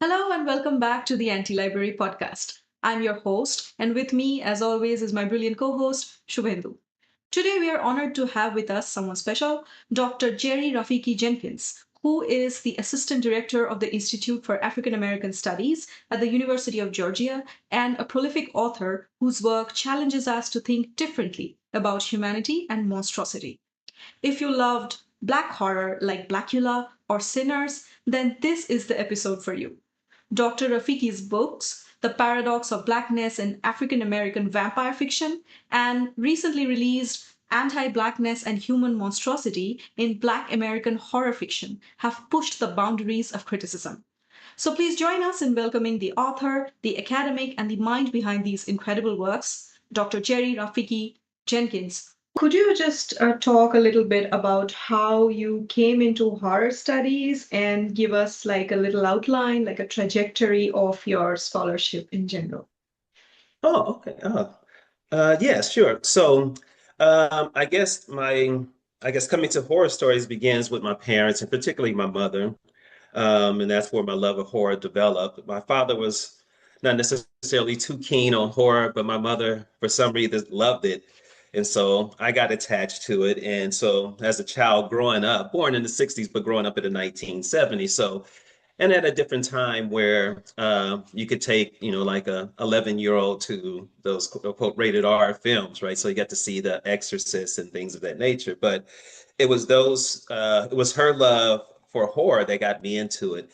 Hello and welcome back to the Anti-Library podcast. I'm your host, and with me, as always, is my brilliant co-host, Shubhendu. Today, we are honored to have with us someone special, Dr. Jerry Rafiki Jenkins, who is the Assistant Director of the Institute for African American Studies at the University of Georgia and a prolific author whose work challenges us to think differently about humanity and monstrosity. If you loved black horror like Blacula or Sinners, then this is the episode for you. Dr. Rafiki's books, The Paradox of Blackness in African American Vampire Fiction, and recently released Anti Blackness and Human Monstrosity in Black American Horror Fiction, have pushed the boundaries of criticism. So please join us in welcoming the author, the academic, and the mind behind these incredible works, Dr. Jerry Rafiki Jenkins. Could you just talk a little bit about how you came into horror studies and give us like a little outline, like a trajectory of your scholarship in general? Oh, okay. Yeah, sure. I guess coming to horror stories begins with my parents and particularly my mother. And that's where my love of horror developed. My father was not necessarily too keen on horror, but my mother, for some reason, loved it. And so I got attached to it. And so as a child growing up, born in the 60s, but growing up in the 1970s. And at a different time where you could take, like a 11-year-old to those quote unquote rated R films, right? So you got to see The Exorcist and things of that nature. But it was her love for horror that got me into it.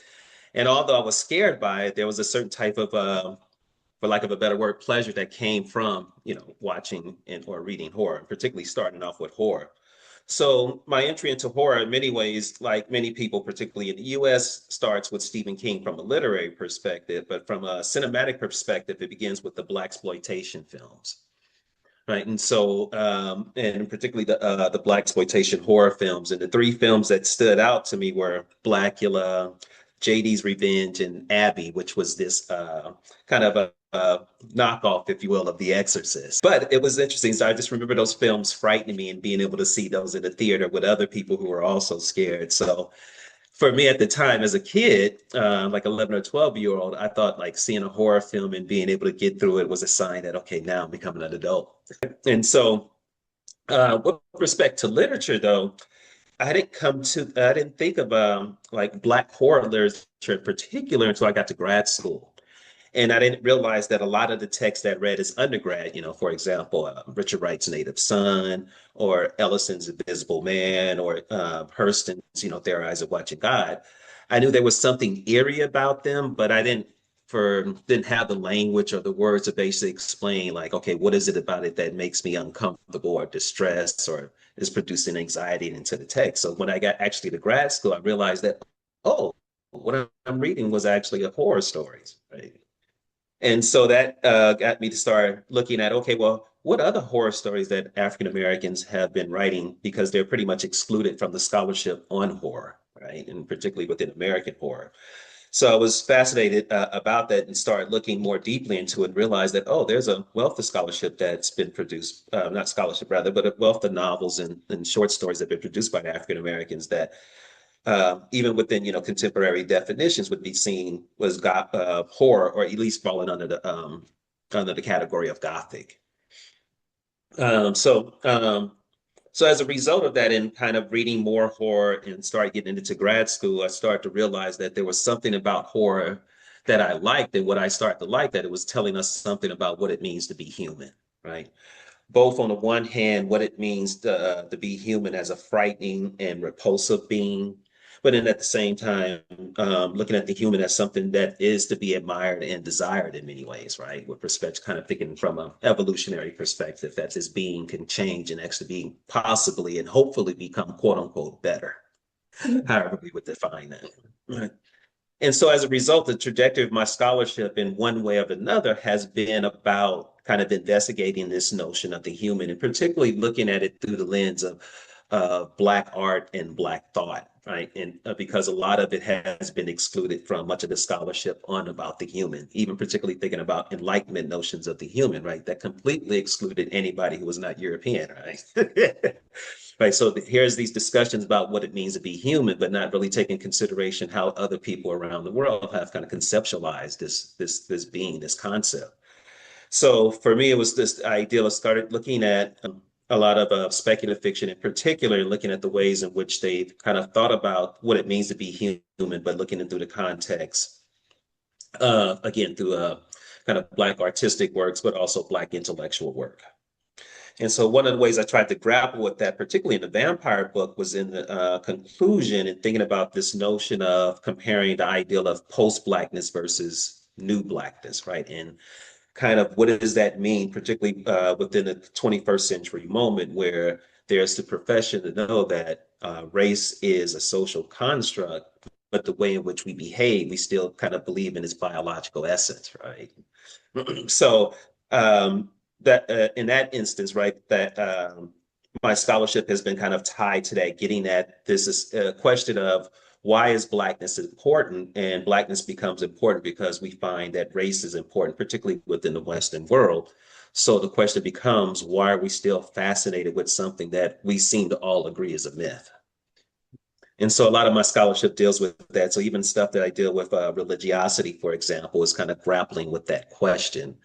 And although I was scared by it, there was a certain type of, for lack of a better word, pleasure that came from, watching and or reading horror, particularly starting off with horror. So my entry into horror, in many ways, like many people, particularly in the U.S., starts with Stephen King from a literary perspective, but from a cinematic perspective, it begins with the blaxploitation films, right? And particularly the blaxploitation horror films, and the three films that stood out to me were Blacula, JD's Revenge, and Abby, which was this kind of a knockoff, if you will, of The Exorcist. But it was interesting. So I just remember those films frightening me and being able to see those in the theater with other people who were also scared. So for me at the time as a kid, like 11 or 12-year-old, I thought like seeing a horror film and being able to get through it was a sign that, okay, now I'm becoming an adult. With respect to literature, though, I didn't think of like Black horror literature in particular until I got to grad school. And I didn't realize that a lot of the text that I read as undergrad, for example, Richard Wright's Native Son, or Ellison's Invisible Man, or Hurston's, Their Eyes Are Watching God. I knew there was something eerie about them, but I didn't have the language or the words to basically explain, like, okay, what is it about it that makes me uncomfortable or distressed or is producing anxiety into the text? So when I got actually to grad school, I realized that, oh, what I'm reading was actually a horror stories, right? And so that got me to start looking at, okay, well, what other horror stories that African Americans have been writing because they're pretty much excluded from the scholarship on horror, right? And particularly within American horror. So I was fascinated about that and started looking more deeply into it and realized that, oh, there's a wealth of scholarship that's been produced, not scholarship rather, but a wealth of novels and short stories that have been produced by African Americans that even within contemporary definitions would be seen was horror, or at least falling under the category of Gothic. Um, so um, so as a result of that, and kind of reading more horror and start getting into grad school, I started to realize that there was something about horror that I liked, and what I started to like that it was telling us something about what it means to be human, right? Both on the one hand, what it means to be human as a frightening and repulsive being, but then at the same time, looking at the human as something that is to be admired and desired in many ways, right? With respect to kind of thinking from an evolutionary perspective, that this being can change and actually be possibly and hopefully become quote unquote better, however we would define that. Right. And so as a result, the trajectory of my scholarship in one way or another has been about kind of investigating this notion of the human and particularly looking at it through the lens of Black art and Black thought, right? And because a lot of it has been excluded from much of the scholarship on about the human, even particularly thinking about Enlightenment notions of the human, right? That completely excluded anybody who was not European, right? right? So here's these discussions about what it means to be human, but not really taking consideration how other people around the world have kind of conceptualized this being, this concept. So for me, it was this ideal. I started looking at a lot of speculative fiction in particular, looking at the ways in which they've kind of thought about what it means to be human, but looking into the context, again, through kind of Black artistic works, but also Black intellectual work. And so one of the ways I tried to grapple with that, particularly in the vampire book, was in the conclusion and thinking about this notion of comparing the ideal of post-Blackness versus new Blackness, right? And kind of what does that mean, particularly within the 21st century moment where there's the profession to know that race is a social construct, but the way in which we behave, we still kind of believe in its biological essence, right? So that in that instance, right, that my scholarship has been kind of tied to that, getting at this is a question of why is Blackness important? And Blackness becomes important because we find that race is important, particularly within the Western world. So the question becomes, why are we still fascinated with something that we seem to all agree is a myth? And so a lot of my scholarship deals with that. So even stuff that I deal with religiosity, for example, is kind of grappling with that question.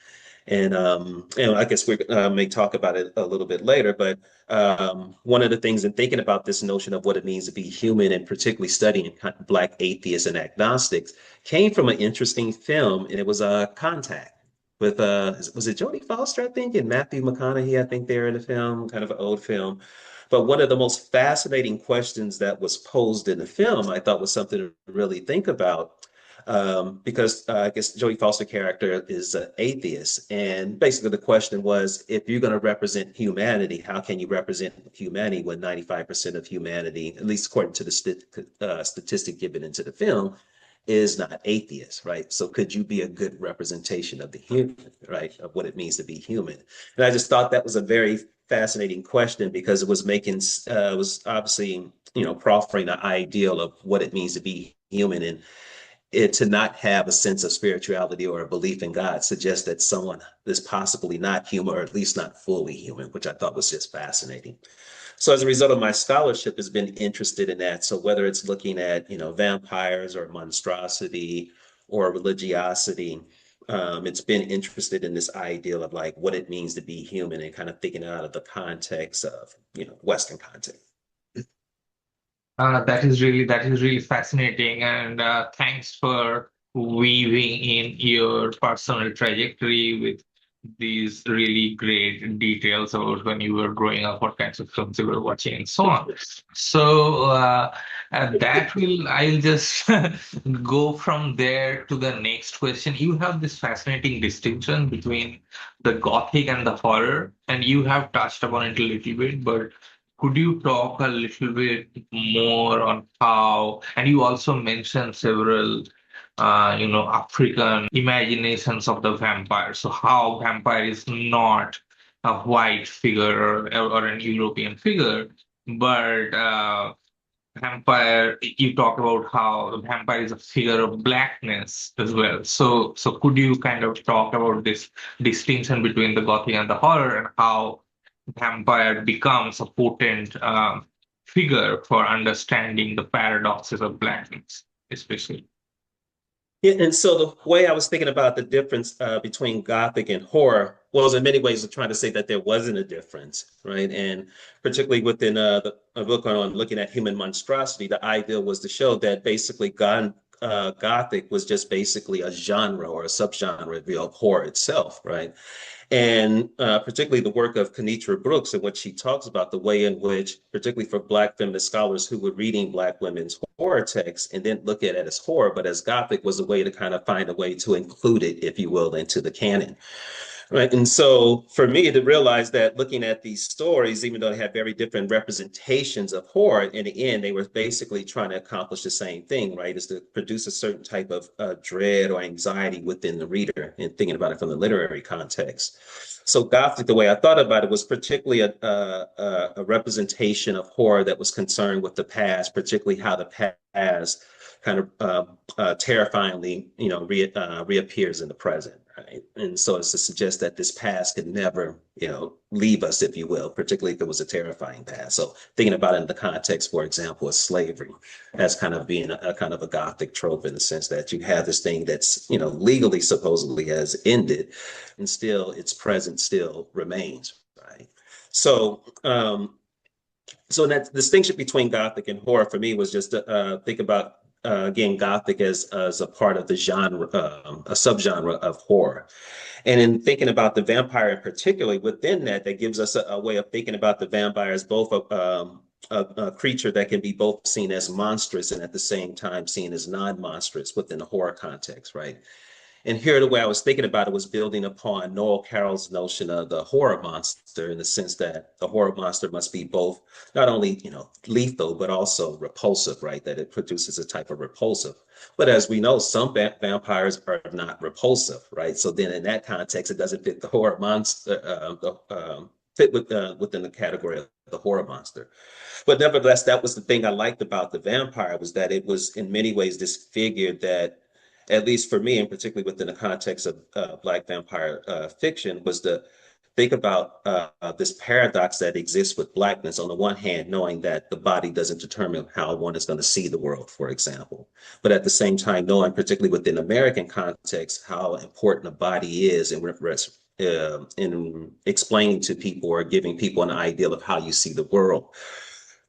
And I guess we may talk about it a little bit later, but one of the things in thinking about this notion of what it means to be human and particularly studying Black atheists and agnostics came from an interesting film, and it was Contact with, was it Jodie Foster, I think, and Matthew McConaughey, I think they're in the film, kind of an old film. But one of the most fascinating questions that was posed in the film, I thought was something to really think about because I guess Jodie Foster character is an atheist. And basically the question was, if you're going to represent humanity, how can you represent humanity when 95% of humanity, at least according to the statistic given into the film, is not atheist, right? So could you be a good representation of the human, right? Of what it means to be human. And I just thought that was a very fascinating question because it was it was obviously, proffering the ideal of what it means to be human, and it to not have a sense of spirituality or a belief in God suggests that someone is possibly not human, or at least not fully human, which I thought was just fascinating. So as a result of my scholarship has been interested in that. So whether it's looking at, vampires or monstrosity or religiosity, it's been interested in this ideal of like what it means to be human and kind of thinking out of the context of, Western context. That is really fascinating, and thanks for weaving in your personal trajectory with these really great details about when you were growing up, what kinds of films you were watching, and so on. So I'll just go from there to the next question. You have this fascinating distinction between the Gothic and the horror, and you have touched upon it a little bit, but could you talk a little bit more on how, and you also mentioned several, African imaginations of the vampire. So how vampire is not a white figure or an European figure, but vampire, you talk about how the vampire is a figure of blackness as well. So could you kind of talk about this distinction between the Gothic and the horror and how vampire becomes a potent figure for understanding the paradoxes of blackness, especially. Yeah, and so the way I was thinking about the difference between Gothic and horror was in many ways of trying to say that there wasn't a difference, right? And particularly within a book on looking at human monstrosity, the idea was to show that basically Gothic was just basically a genre or a subgenre of horror itself, right? And particularly the work of Kenitra Brooks, in which she talks about the way in which, particularly for Black feminist scholars who were reading Black women's horror texts and didn't look at it as horror, but as Gothic, was a way to kind of find a way to include it, if you will, into the canon. Right. And so for me to realize that looking at these stories, even though they have very different representations of horror, in the end, they were basically trying to accomplish the same thing, right? Is to produce a certain type of dread or anxiety within the reader, and thinking about it from the literary context. So Gothic, the way I thought about it, was particularly a representation of horror that was concerned with the past, particularly how the past kind of terrifyingly, reappears in the present, right? And so it's to suggest that this past could never, leave us, if you will, particularly if it was a terrifying past. So thinking about it in the context, for example, of slavery, as kind of being a kind of a Gothic trope in the sense that you have this thing that's, legally supposedly has ended, and still its presence still remains, right? So, so that distinction between Gothic and horror for me was just to think about again Gothic as a part of the genre, a subgenre of horror, and in thinking about the vampire in particularly within that, that gives us a way of thinking about the vampire as both a creature that can be both seen as monstrous and at the same time seen as non-monstrous within the horror context, right? And here, the way I was thinking about it was building upon Noel Carroll's notion of the horror monster in the sense that the horror monster must be both not only, lethal, but also repulsive, right? That it produces a type of repulsive. But as we know, some vampires are not repulsive, right? So then in that context, it doesn't fit the horror monster, within the category of the horror monster. But nevertheless, that was the thing I liked about the vampire was that it was in many ways disfigured that at least for me, and particularly within the context of Black vampire fiction, was to think about this paradox that exists with Blackness. On the one hand, knowing that the body doesn't determine how one is going to see the world, for example, but at the same time, knowing, particularly within American context, how important a body is in explaining to people or giving people an ideal of how you see the world.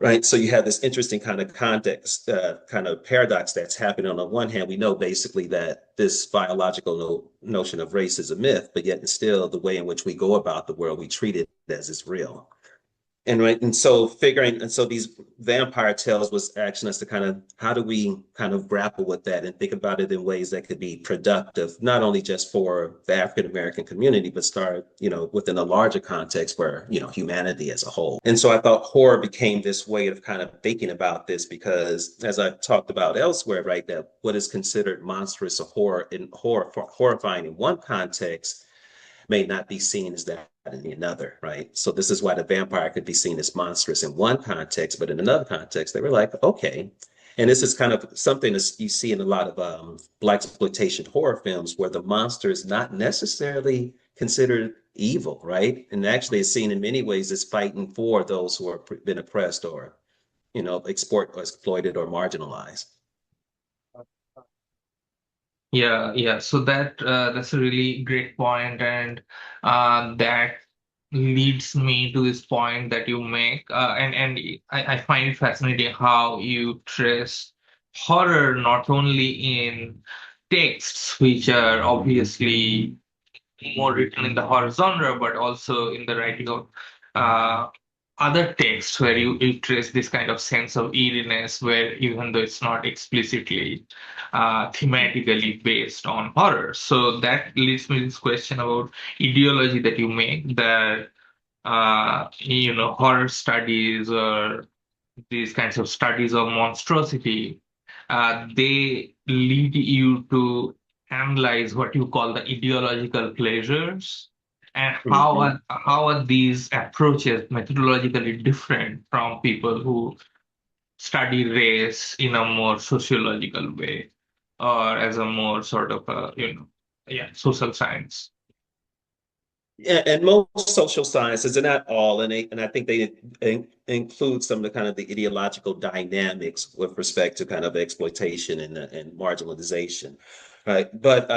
Right. So you have this interesting kind of context, kind of paradox that's happening. On the one hand, we know basically that this biological notion of race is a myth, but yet and still the way in which we go about the world, we treat it as it's real. And so these vampire tales was asking us to kind of, how do we kind of grapple with that and think about it in ways that could be productive, not only just for the African-American community, but start, within a larger context for, humanity as a whole. And so I thought horror became this way of kind of thinking about this because as I talked about elsewhere, right, that what is considered monstrous or horrifying in one context may not be seen as that in another, right? So this is why the vampire could be seen as monstrous in one context, but in another context, they were like, okay. And this is kind of something that you see in a lot of blaxploitation horror films where the monster is not necessarily considered evil, right? And actually is seen in many ways as fighting for those who have been oppressed or, exploited or marginalized. Yeah. So that's a really great point, and that leads me to this point that you make, and I find it fascinating how you trace horror not only in texts, which are obviously more written in the horror genre, but also in the writing of uh, other texts where you trace this kind of sense of eeriness, where even though it's not explicitly thematically based on horror. So that leads me to this question about ideology that you make, that horror studies or these kinds of studies of monstrosity, they lead you to analyze what you call the ideological pleasures, and Mhm. how are these approaches methodologically different from people who study race in a more sociological way or as a more sort of social science. Yeah, and most social sciences, and not all, and I think they include some of the kind of the ideological dynamics with respect to kind of exploitation and marginalization, right? But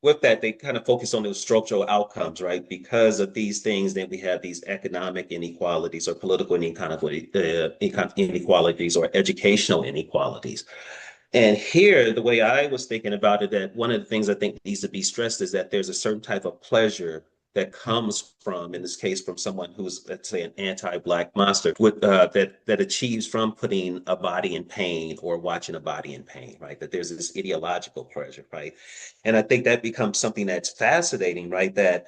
with that, they kind of focus on those structural outcomes, right? Because of these things, then we have these economic inequalities or political inequalities or educational inequalities. And here, the way I was thinking about it, that one of the things I think needs to be stressed is that there's a certain type of pleasure that comes from, in this case, from someone who's, let's say, an anti-Black monster, that achieves from putting a body in pain or watching a body in pain, right? That there's this ideological pleasure, right? And I think that becomes something that's fascinating, right? That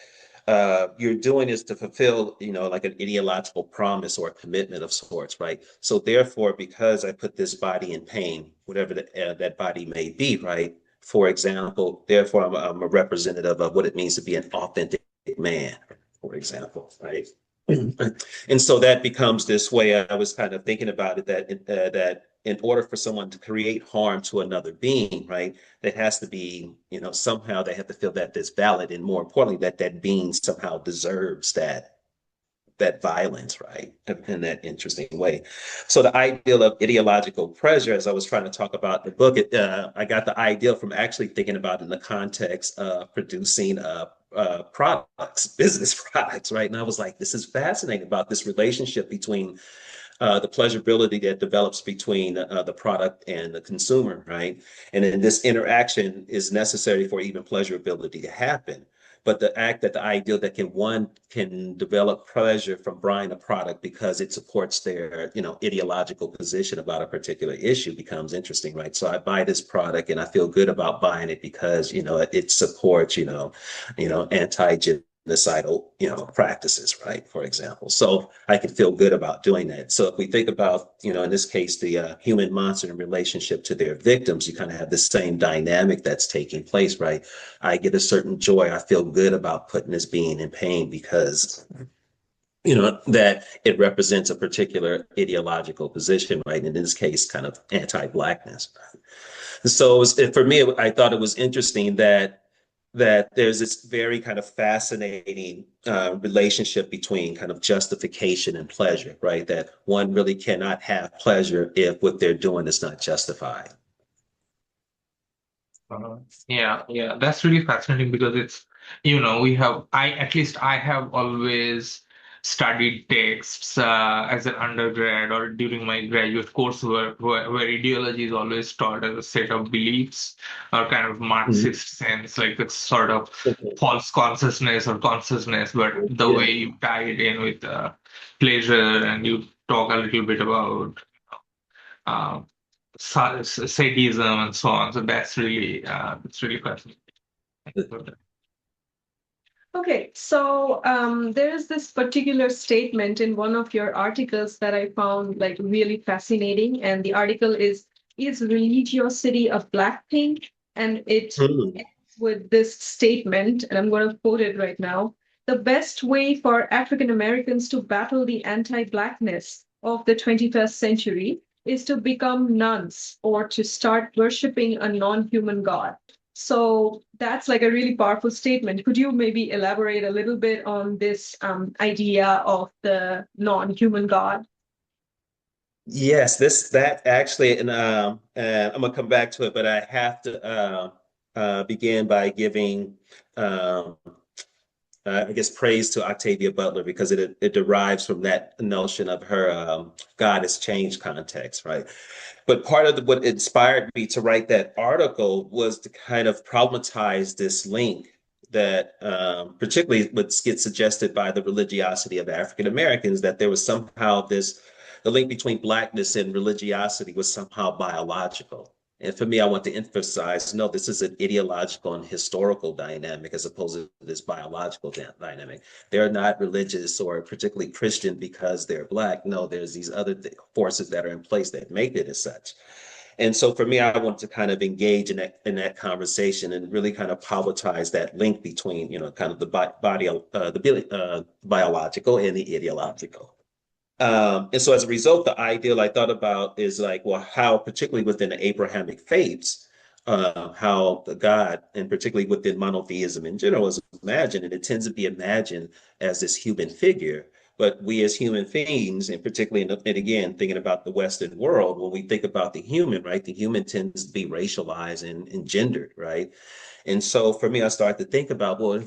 you're doing is to fulfill, like an ideological promise or a commitment of sorts, right? So therefore, because I put this body in pain, whatever that body may be, right? For example, therefore, I'm a representative of what it means to be an authentic man, for example, right? And so that becomes this way. I was kind of thinking about it that in order for someone to create harm to another being, right, that has to be, somehow they have to feel that it's valid, and more importantly, that that being somehow deserves that violence, right, in that interesting way. So the ideal of ideological pleasure, as I was trying to talk about in the book, I got the ideal from actually thinking about it in the context of producing products, business products, right? And I was like, this is fascinating about this relationship between the pleasurability that develops between the product and the consumer, right? And then this interaction is necessary for even pleasurability to happen. But the act that the ideal that one can develop pleasure from buying a product because it supports their, ideological position about a particular issue becomes interesting, right? So I buy this product and I feel good about buying it because, it supports, anti-genocidal, practices, right? For example. So I can feel good about doing that. So if we think about, in this case, the human monster in relationship to their victims, you kind of have the same dynamic that's taking place, right? I get a certain joy. I feel good about putting this being in pain because that it represents a particular ideological position, right? In this case, kind of anti-Blackness. So for me, I thought it was interesting that there's this very kind of fascinating relationship between kind of justification and pleasure, right? That one really cannot have pleasure if what they're doing is not justified. Yeah, that's really fascinating because it's, at least I have always studied texts as an undergrad or during my graduate coursework where ideology is always taught as a set of beliefs or kind of Mhm. Marxist sense, like it's sort of false consciousness or consciousness, but the Yeah. way you tie it in with pleasure and you talk a little bit about uh, sadism and so on. So that's really fascinating. Thank you for that. Okay, so there is this particular statement in one of your articles that I found like really fascinating, and the article is religiosity of Blackpink, and it Mhm. ends with this statement, and I'm going to quote it right now. The best way for African Americans to battle the anti-Blackness of the 21st century is to become nuns or to start worshiping a non-human god. So that's like a really powerful statement. Could you maybe elaborate a little bit on this idea of the non-human God? Yes, that actually, and I'm gonna come back to it, but I have to begin by giving um, I guess, praise to Octavia Butler because it derives from that notion of her God has changed context, right? But part of what inspired me to write that article was to kind of problematize this link that particularly what gets suggested by the religiosity of African Americans, that there was somehow the link between Blackness and religiosity was somehow biological. And for me, I want to emphasize, no, this is an ideological and historical dynamic as opposed to this biological dynamic. They're not religious or particularly Christian because they're Black. No, there's these other forces that are in place that make it as such. And so for me, I want to kind of engage in that conversation and really kind of politize that link between, kind of the biological and the ideological. And so as a result, the ideal I thought about is like, well, how, particularly within the Abrahamic faiths, how the God, and particularly within monotheism in general, is imagined, and it tends to be imagined as this human figure. But we as human beings, and particularly, and again, thinking about the Western world, when we think about the human, right, the human tends to be racialized and gendered, right? And so for me, I started to think about, well,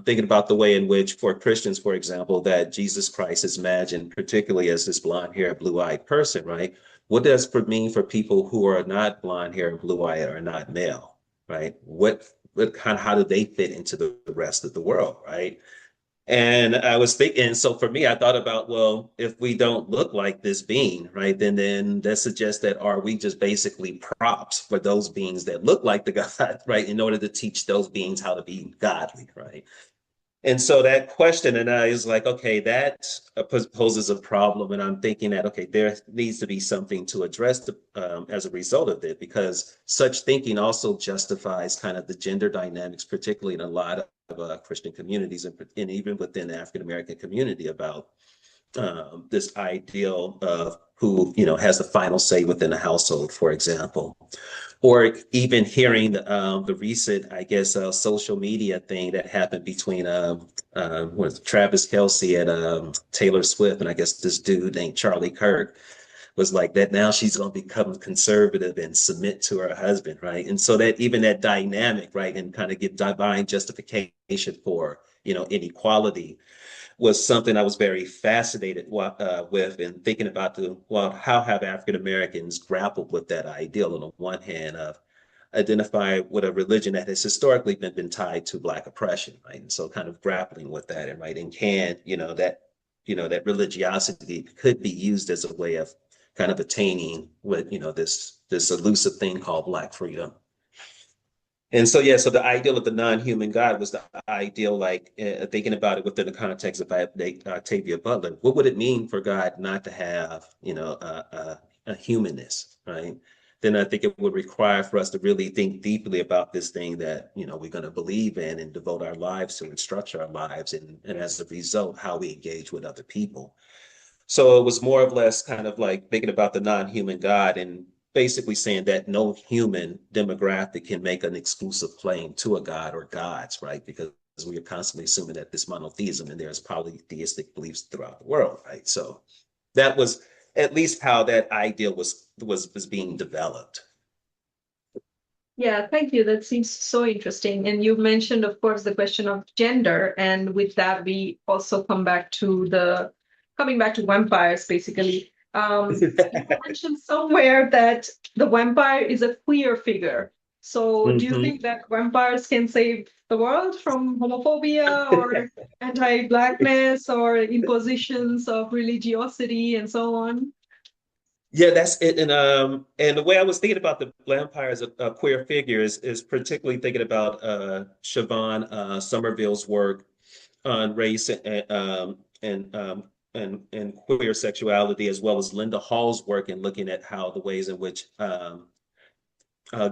thinking about the way in which, for Christians, for example, that Jesus Christ is imagined, particularly as this blonde haired, blue eyed person, right? What does it mean for people who are not blonde haired, blue eyed, or not male, right? What kind of, how do they fit into the rest of the world, right? And I was thinking, so for me, I thought about, well, if we don't look like this being, right, then that suggests that are we just basically props for those beings that look like the God, right, in order to teach those beings how to be godly, right? And so that question, and I was like, okay, that poses a problem. And I'm thinking that, okay, there needs to be something to address as a result of it, because such thinking also justifies kind of the gender dynamics, particularly in a lot of Christian communities and even within the African American community about this ideal of who, has the final say within the household, for example. Or even hearing the recent, I guess, social media thing that happened between Travis Kelce and Taylor Swift, and I guess this dude named Charlie Kirk was like that. Now she's going to become conservative and submit to her husband, right? And so that even that dynamic, right, and kind of give divine justification for inequality was something I was very fascinated with, and thinking about how have African Americans grappled with that ideal on the one hand of identify with a religion that has historically been tied to Black oppression, right? And so kind of grappling with that, and right, and can, that religiosity could be used as a way of kind of attaining what, this elusive thing called Black freedom. And so, yeah, so the ideal of the non-human God was the ideal, like thinking about it within the context of Octavia Butler. What would it mean for God not to have, a humanness, right? Then I think it would require for us to really think deeply about this thing that, we're going to believe in and devote our lives to and structure our lives. And as a result, how we engage with other people. So it was more or less kind of like thinking about the non-human God and basically saying that no human demographic can make an exclusive claim to a God or gods, right? Because we are constantly assuming that this monotheism and there's polytheistic beliefs throughout the world, right? So that was at least how that ideal was being developed. Yeah, thank you. That seems so interesting. And you mentioned, of course, the question of gender. And with that, we also coming back to vampires, basically. You mentioned somewhere that the vampire is a queer figure. So do you think that vampires can save the world from homophobia or anti-Blackness or impositions of religiosity and so on? Yeah, that's it. And the way I was thinking about the vampire as a queer figure is particularly thinking about Siobhan Somerville's work on race and queer sexuality, as well as Linda Hall's work in looking at how the ways in which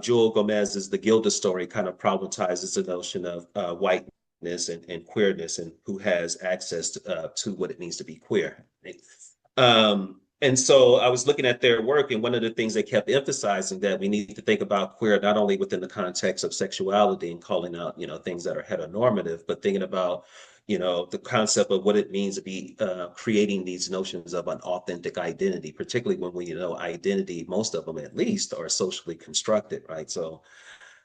Joel Gomez's The Gilda Story kind of problematizes the notion of whiteness and queerness and who has access to what it means to be queer. Right? And so I was looking at their work, and one of the things they kept emphasizing that we need to think about queer not only within the context of sexuality and calling out, things that are heteronormative, but thinking about, the concept of what it means to be creating these notions of an authentic identity, particularly when we know identity, most of them at least, are socially constructed, right? So,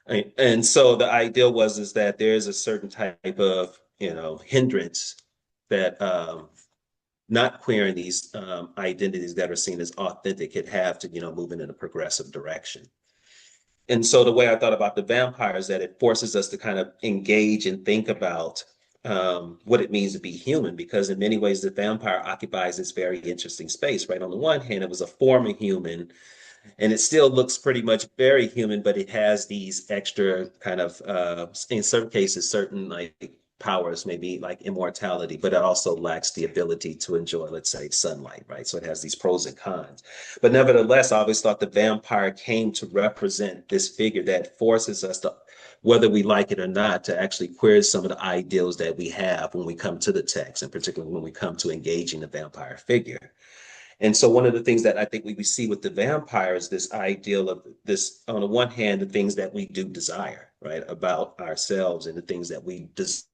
and so the ideal is that there is a certain type of, hindrance that not queering these identities that are seen as authentic could have to, moving in a progressive direction. And so the way I thought about the vampire is that it forces us to kind of engage and think about what it means to be human, because in many ways the vampire occupies this very interesting space, right? On the one hand, it was a form of human, and it still looks pretty much very human, but it has these extra kind of, in certain cases, certain like powers, maybe like immortality, but it also lacks the ability to enjoy, let's say, sunlight, right? So it has these pros and cons. But nevertheless, I always thought the vampire came to represent this figure that forces us to, whether we like it or not, to actually queer some of the ideals that we have when we come to the text, and particularly when we come to engaging the vampire figure. And so one of the things that I think we see with the vampire is this ideal of this, on the one hand, the things that we do desire, right, about ourselves and the things that we desire,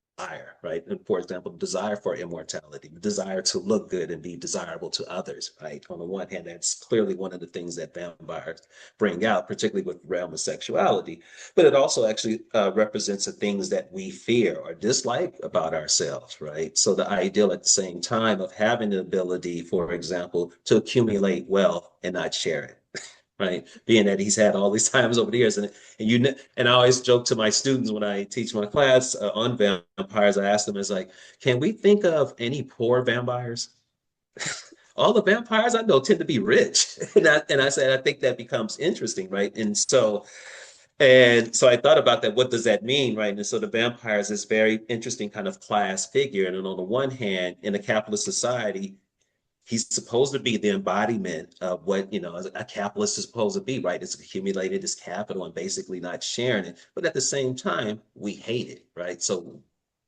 right? And for example, desire for immortality, the desire to look good and be desirable to others, right? On the one hand, that's clearly one of the things that vampires bring out, particularly with the realm of sexuality. But it also actually represents the things that we fear or dislike about ourselves, right? So the ideal at the same time of having the ability, for example, to accumulate wealth and not share it. Right, being that he's had all these times over the years, and I always joke to my students when I teach my class on vampires. I ask them, "It's like, can we think of any poor vampires? All the vampires I know tend to be rich." And I said, I think that becomes interesting, right? And so I thought about that. What does that mean, right? And so the vampire is this very interesting kind of class figure. And on the one hand, in a capitalist society, he's supposed to be the embodiment of what, a capitalist is supposed to be, right? It's accumulated his capital and basically not sharing it. But at the same time, we hate it, right? So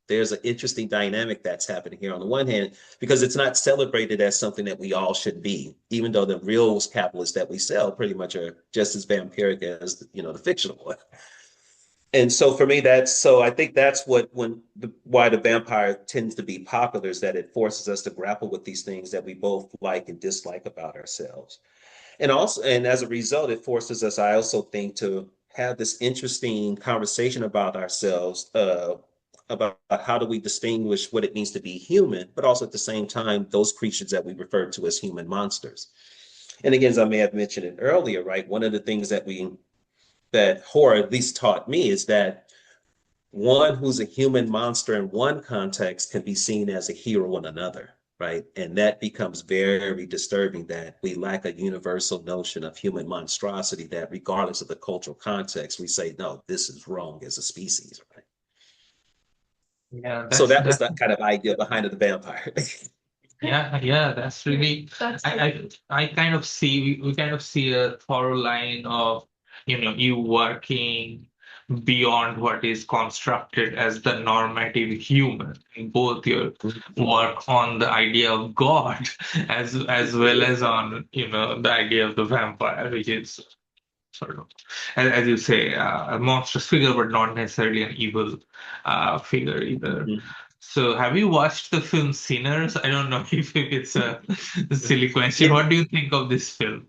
there's an interesting dynamic that's happening here on the one hand, because it's not celebrated as something that we all should be, even though the real capitalists that we sell pretty much are just as vampiric as, the fictional one. And so for me, I think that's why the vampire tends to be popular, is that it forces us to grapple with these things that we both like and dislike about ourselves. And as a result, it forces us, I also think, to have this interesting conversation about ourselves, about how do we distinguish what it means to be human, but also at the same time, those creatures that we refer to as human monsters. And again, as I may have mentioned it earlier, right, one of the things that horror at least taught me is that one who's a human monster in one context can be seen as a hero in another, right? And that becomes very disturbing, that we lack a universal notion of human monstrosity, that regardless of the cultural context, we say, no, this is wrong as a species, right? Yeah, So that's that was that's that kind of idea behind the vampire. yeah, that's really. That's I kind of see we kind of see a thorough line of you working beyond what is constructed as the normative human in both your work on the idea of God as well as on the idea of the vampire, which is sort of, as you say, a monstrous figure, but not necessarily an evil figure either. So, have you watched the film Sinners? I don't know if it's a silly question. Yeah, What do you think of this film?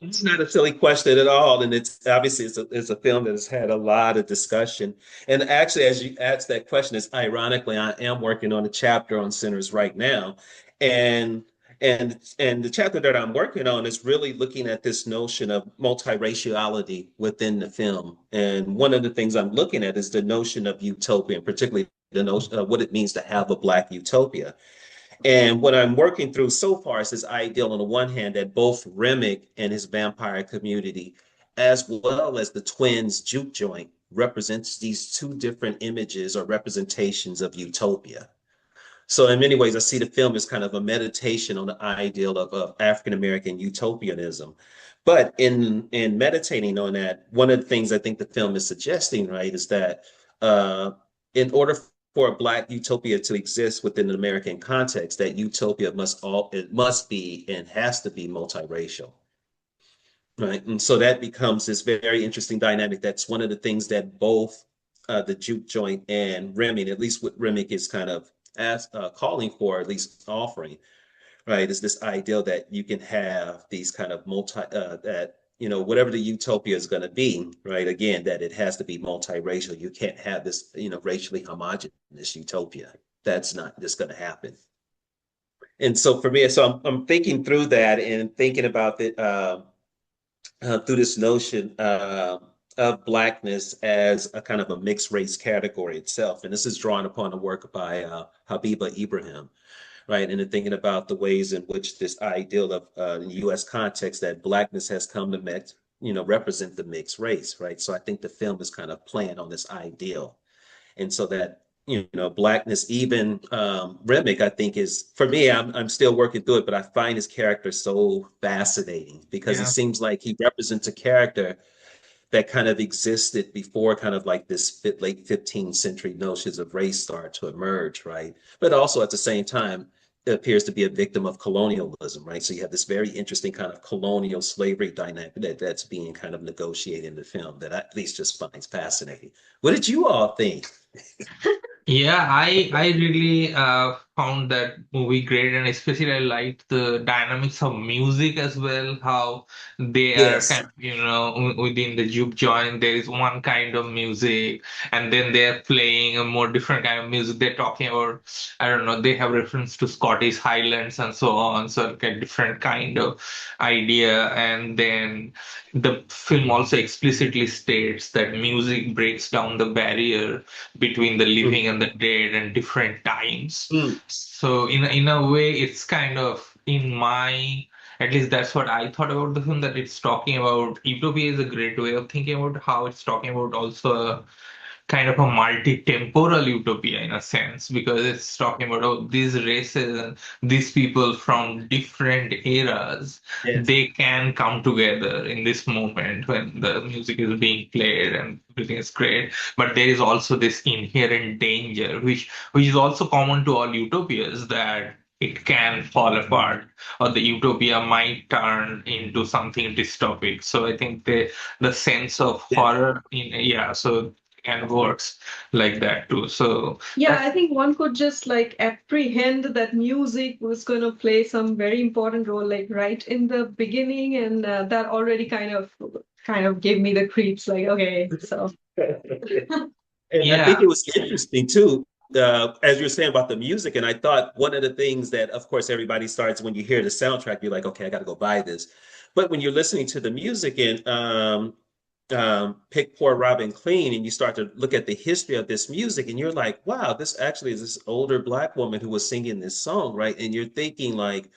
it's not a silly question at all, and it's obviously it's a film that has had a lot of discussion. And actually, as you asked that question, it's ironically I am working on a chapter on sinners right now, and and the chapter that I'm working on is really looking at this notion of multiraciality within the film. And one of the things I'm looking at is the notion of utopia, and particularly the notion of what it means to have a Black utopia. And what I'm working through so far is this ideal, on the one hand, that both Remick and his vampire community, as well as the twins juke joint, represents these two different images or representations of utopia. So in many ways, I see the film as kind of a meditation on the ideal of African American utopianism. But in meditating on that, one of the things I think the film is suggesting, right, is that uh, in order for a Black utopia to exist within the American context, that utopia must be and has to be multiracial. Right. And so that becomes this very interesting dynamic. That's one of the things that both the juke joint and Remy, at least what Remick is kind of calling for, at least offering, right, is this ideal that you can have these kind of that, whatever the utopia is going to be, right, again, that it has to be multiracial. You can't have this, racially homogenous utopia. That's not just going to happen. And so for me, I'm thinking through that and thinking about it. Through this notion of Blackness as a kind of a mixed race category itself. And this is drawn upon the work by Habiba Ibrahim, right? And then thinking about the ways in which this ideal of in the U.S. context that Blackness has come to represent the mixed race, right? So I think the film is kind of playing on this ideal. And so that Blackness, even Remick, I think is, for me, I'm still working through it, but I find his character so fascinating because it Yeah. seems like he represents a character that kind of existed before kind of like this late 15th century notions of race start to emerge, right? But also at the same time, it appears to be a victim of colonialism, right? So you have this very interesting kind of colonial slavery dynamic that's being kind of negotiated in the film that I at least just finds fascinating. What did you all think? Yeah, I really found that movie great, and especially I liked the dynamics of music as well. How they are Yes. kind of, within the juke joint, there is one kind of music, and then they're playing a more different kind of music. They're talking about, I don't know, they have reference to Scottish Highlands and so on, so like a different kind of idea. And then the film also explicitly states that music breaks down the barrier between the living and the dead and different times. Mm-hmm. So in a way, it's kind of at least that's what I thought about the film, that it's talking about utopia is a great way of thinking about how it's talking about also kind of a multi-temporal utopia in a sense, because it's talking about, oh, these races and these people from different eras, Yes. they can come together in this moment when the music is being played and everything is great. But there is also this inherent danger, which is also common to all utopias, that it can fall apart, or the utopia might turn into something dystopic. So I think the sense of Yeah. horror in, yeah, so and works like that too. So Yeah, I think one could just like apprehend that music was going to play some very important role, like right in the beginning, and that already kind of gave me the creeps. Like, okay, so And I think yeah, it was interesting too, as you were saying about the music. And I thought one of the things that, of course, everybody starts when you hear the soundtrack, you're like, okay, I got to go buy this. But when you're listening to the music and Pick Poor Robin Clean, and you start to look at the history of this music, and you're like, wow, this actually is this older Black woman who was singing this song, right? And you're thinking like,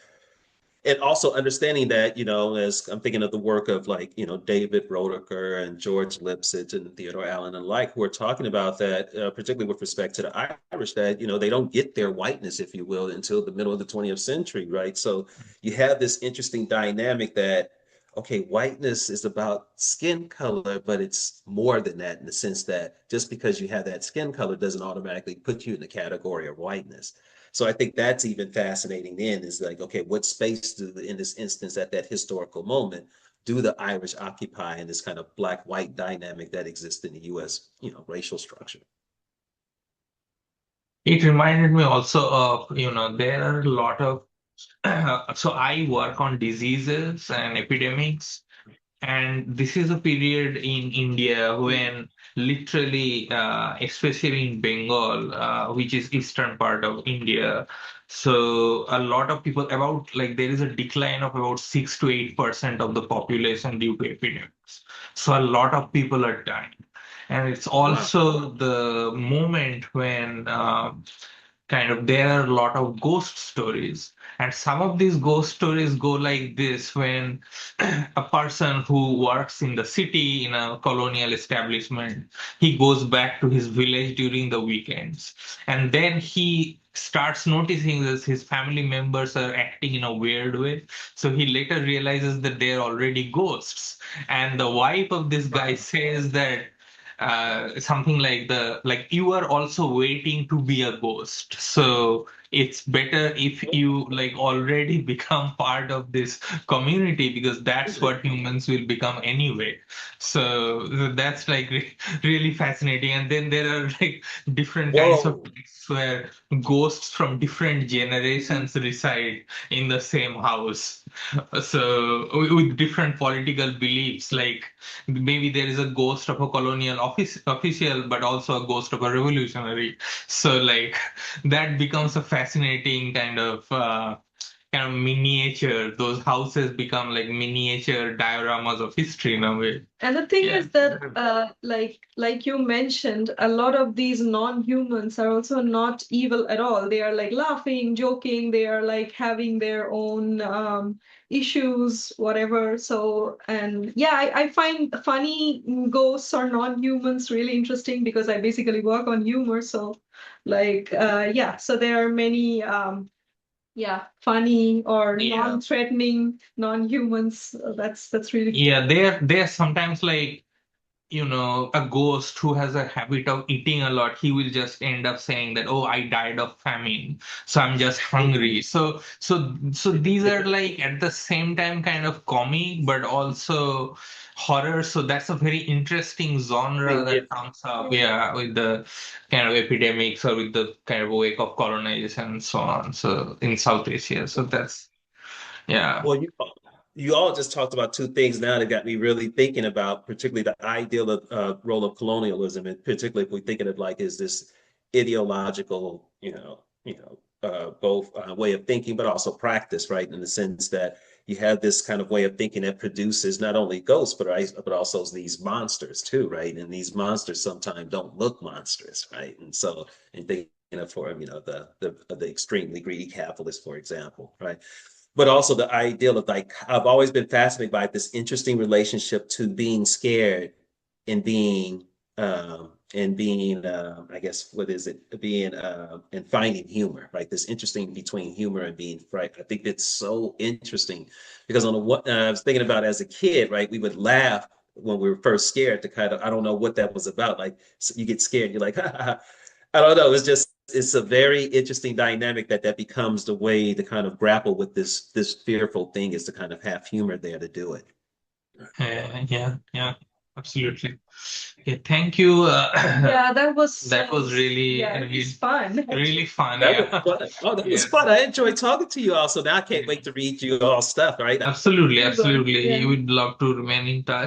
and also understanding that, as I'm thinking of the work of like, David Roediger and George Lipsitz and Theodore Allen and like, who are talking about that, particularly with respect to the Irish, that, they don't get their whiteness, if you will, until the middle of the 20th century, right? So you have this interesting dynamic that, okay, whiteness is about skin color, but it's more than that in the sense that just because you have that skin color doesn't automatically put you in the category of whiteness. So I think that's even fascinating then is like, okay, what space in this instance at that historical moment, do the Irish occupy in this kind of black-white dynamic that exists in the US, racial structure? it reminded me also of, there are a lot of so I work on diseases and epidemics. And this is a period in India when literally, especially in Bengal, which is eastern part of India, so a lot of people, about like there is a decline of about 6 to 8% of the population due to epidemics. So a lot of people are dying. And it's Wow. also the moment when kind of there are a lot of ghost stories. And some of these ghost stories go like this: when a person who works in the city in a colonial establishment, he goes back to his village during the weekends. And then he starts noticing that his family members are acting in a weird way. So he later realizes that they're already ghosts. And the wife of this guy says that something like you are also waiting to be a ghost, so it's better if you like already become part of this community, because that's what humans will become anyway. So that's like really fascinating. And then there are like different kinds of Whoa. places where ghosts from different generations reside in the same house, so with different political beliefs. Like maybe there is a ghost of a colonial official, but also a ghost of a revolutionary. So like that becomes a fascinating kind of miniature. Those houses become like miniature dioramas of history in a way. And the thing Yeah. is that, like you mentioned, a lot of these non-humans are also not evil at all. They are like laughing, joking. They are like having their own issues, whatever. So, and yeah, I find funny ghosts or non-humans really interesting because I basically work on humor. So, like, yeah, so there are many yeah, funny or Yeah. non-threatening non-humans. That's really cool. Yeah, they're sometimes like, a ghost who has a habit of eating a lot, he will just end up saying that, oh, I died of famine, so I'm just hungry. So these are like at the same time kind of comic, but also horror. So that's a very interesting genre that comes up, yeah, with the kind of epidemics or with the kind of wake of colonization and so on. So in South Asia. So that's, yeah. Well, you all just talked about two things now that got me really thinking about, particularly the ideal of role of colonialism, and particularly if we think of it like is this ideological, both way of thinking, but also practice, right? In the sense that you have this kind of way of thinking that produces not only ghosts, but also these monsters too, right? And these monsters sometimes don't look monstrous, right? And so, and thinking of for the extremely greedy capitalist, for example, right? But also the ideal of like I've always been fascinated by this interesting relationship to being scared and being and being, I guess, what is it? Being and finding humor, right? This interesting between humor and being fright. I think it's so interesting because on the what I was thinking about as a kid, right? We would laugh when we were first scared to kind of, I don't know what that was about. Like you get scared, you're like, ha, ha, ha. I don't know. It's just it's a very interesting dynamic that becomes the way to kind of grapple with this fearful thing is to kind of have humor there to do it. Yeah, absolutely. Okay, thank you. Yeah, that was That was really, yeah, it was fun. really fun. That Yeah. was fun. Oh, that was Yes. fun. I enjoyed talking to you also. Now I can't wait to read you all stuff, right? Absolutely, Yeah. absolutely. We would love to remain in touch.